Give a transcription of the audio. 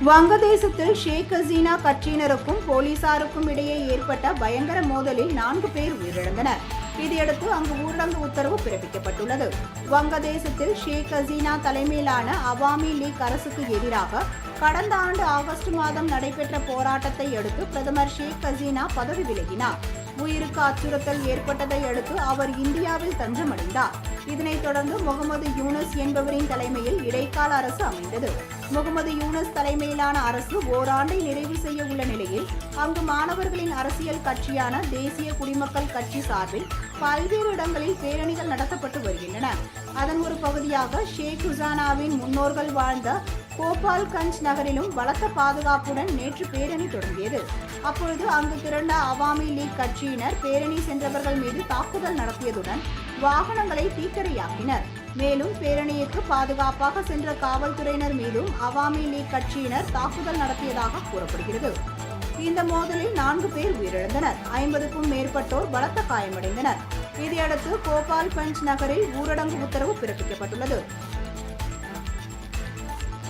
வங்கதேசத்தில் ஷேக் ஹசீனா கட்சியினருக்கும் போலீசாருக்கும் இடையே ஏற்பட்ட பயங்கர மோதலில் 4 பேர் உயிரிழந்தனர். இதையடுத்து அங்கு ஊரடங்கு உத்தரவு பிறப்பிக்கப்பட்டுள்ளது. வங்கதேசத்தில் ஷேக் ஹசீனா தலைமையிலான அவாமி லீக் அரசுக்கு எதிராக கடந்த ஆண்டு ஆகஸ்ட் மாதம் நடைபெற்ற போராட்டத்தை அடுத்து பிரதமர் ஷேக் ஹசீனா பதவி விலகினார். உயிருக்கு அச்சுறுத்தல் ஏற்பட்டதை அடுத்து அவர் இந்தியாவில் தஞ்சமடைந்தார். இதனைத் தொடர்ந்து முகமது யூனஸ் என்பவரின் தலைமையில் இடைக்கால அரசு அமைந்தது. முகமது யூனஸ் தலைமையிலான அரசு ஓராண்டை நிறைவு செய்ய உள்ள நிலையில் அங்கு மாணவர்களின் அரசியல் கட்சியான தேசிய குடிமக்கள் கட்சி சார்பில் பல்வேறு இடங்களில் பேரணிகள் நடத்தப்பட்டு வருகின்றன. அதன் ஒரு பகுதியாக ஷேக் ஹசீனாவின் முன்னோர்கள் வாழ்ந்த கோபால்கஞ்ச் நகரிலும் பலத்த பாதுகாப்புடன் நேற்று பேரணி தொடங்கியது. அப்பொழுது அங்கு திரண்ட அவாமி லீக் கட்சியினர் பேரணி சென்றவர்கள் மீது தாக்குதல் நடத்தியதுடன் வாகனங்களை தீக்கிரையாக்கினர். மேலும் பேரணிக்கு பாதுகாப்பாக சென்ற காவல்துறையினர் மீதும் அவாமி லீக் கட்சியினர் தாக்குதல் நடத்தியதாக கூறப்படுகிறது. இந்த மோதலில் 4 பேர் உயிரிழந்தனர். 50க்கும் மேற்பட்டோர் பலத்த காயமடைந்தனர். இதையடுத்து கோபால்கஞ்ச் நகரில் ஊரடங்கு உத்தரவு பிறப்பிக்கப்பட்டுள்ளது.